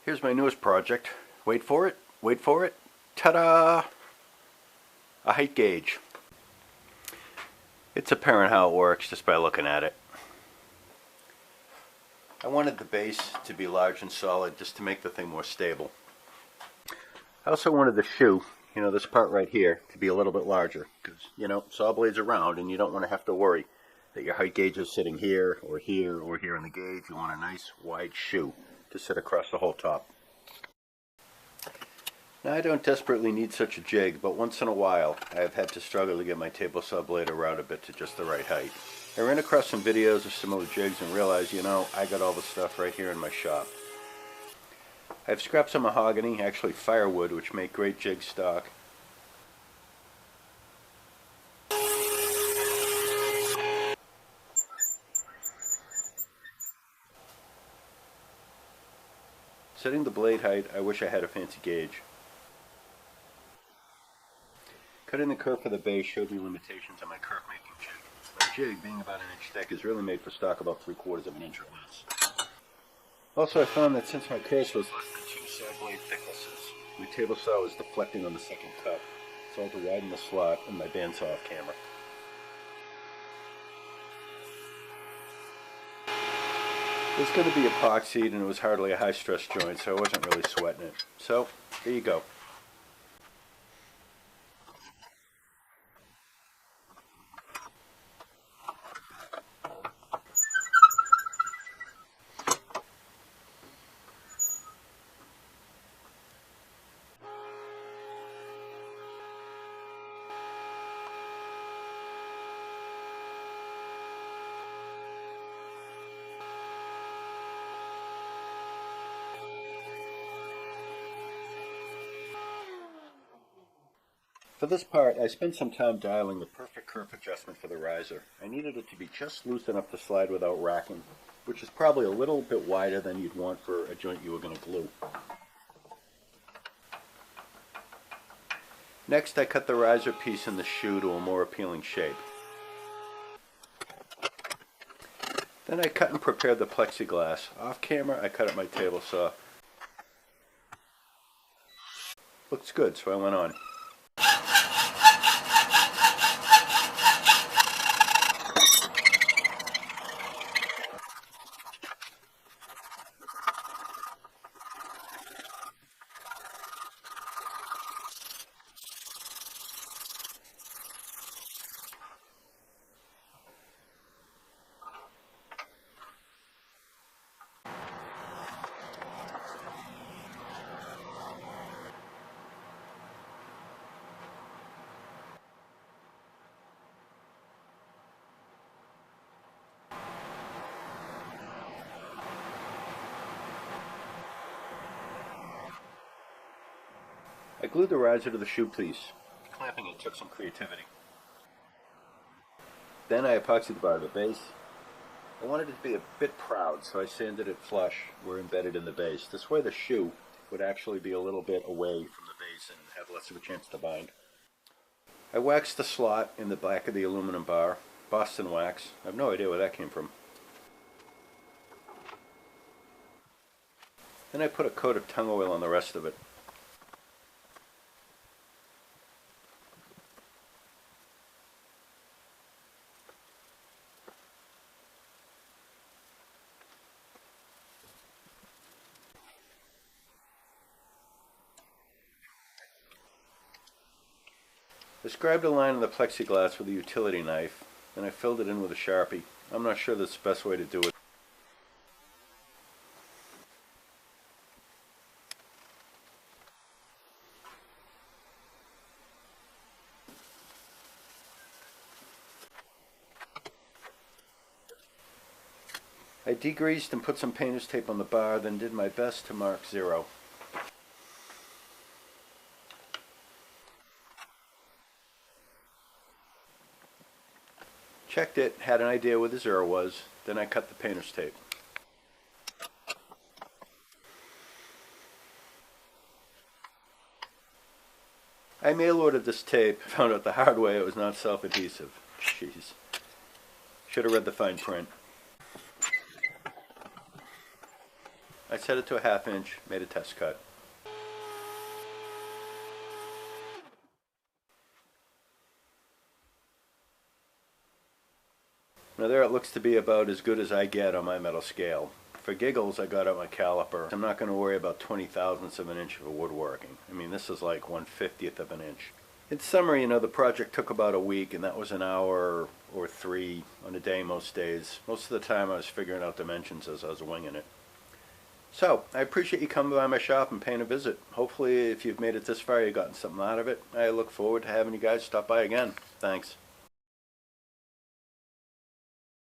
Here's my newest project. Wait for it, wait for it. Ta-da! A height gauge. It's apparent how it works just by looking at it. I wanted the base to be large and solid just to make the thing more stable. I also wanted the shoe, this part right here, to be a little bit larger because, saw blades are round and you don't want to have to worry that your height gauge is sitting here or here or here in the gauge. You want a nice wide shoe to sit across the whole top. Now I don't desperately need such a jig, but once in a while I've had to struggle to get my table saw blade around a bit to just the right height. I ran across some videos of similar jigs and realized, I got all the stuff right here in my shop. I have scraps of mahogany, actually firewood, which make great jig stock. Setting the blade height, I wish I had a fancy gauge. Cutting the kerf for the base showed me limitations on my kerf making jig. My jig, being about an inch thick, is really made for stock about 3/4 of an inch or less. Also, I found that since my kerf was less than 2 saw blade thicknesses, my table saw was deflecting on the second cut, so I had to widen the slot in my bandsaw off camera. It was going to be epoxied and it was hardly a high stress joint, so I wasn't really sweating it. So, there you go. For this part, I spent some time dialing the perfect kerf adjustment for the riser. I needed it to be just loose enough to slide without racking, which is probably a little bit wider than you'd want for a joint you were going to glue. Next, I cut the riser piece in the shoe to a more appealing shape. Then I cut and prepared the plexiglass. Off camera, I cut at my table saw. Looks good, so I went on. I glued the riser to the shoe piece. Clamping it took some creativity. Then I epoxied the bar to the base. I wanted it to be a bit proud, so I sanded it flush where embedded in the base. This way the shoe would actually be a little bit away from the base and have less of a chance to bind. I waxed the slot in the back of the aluminum bar. Boston wax. I have no idea where that came from. Then I put a coat of tung oil on the rest of it. I scribed a line on the plexiglass with a utility knife, and I filled it in with a Sharpie. I'm not sure that's the best way to do it. I degreased and put some painter's tape on the bar, then did my best to mark 0. Checked it, had an idea where the 0 was, then I cut the painter's tape. I mail-ordered this tape, found out the hard way it was not self-adhesive. Jeez. Should have read the fine print. I set it to a 1/2 inch, made a test cut. Now there it looks to be about as good as I get on my metal scale. For giggles, I got out my caliper. I'm not going to worry about 20/1000ths of an inch of woodworking. I mean, this is like 1/50th of an inch. In summary, the project took about a week, and that was an hour or 3 on a day most days. Most of the time I was figuring out dimensions as I was winging it. So, I appreciate you coming by my shop and paying a visit. Hopefully, if you've made it this far, you've gotten something out of it. I look forward to having you guys stop by again. Thanks.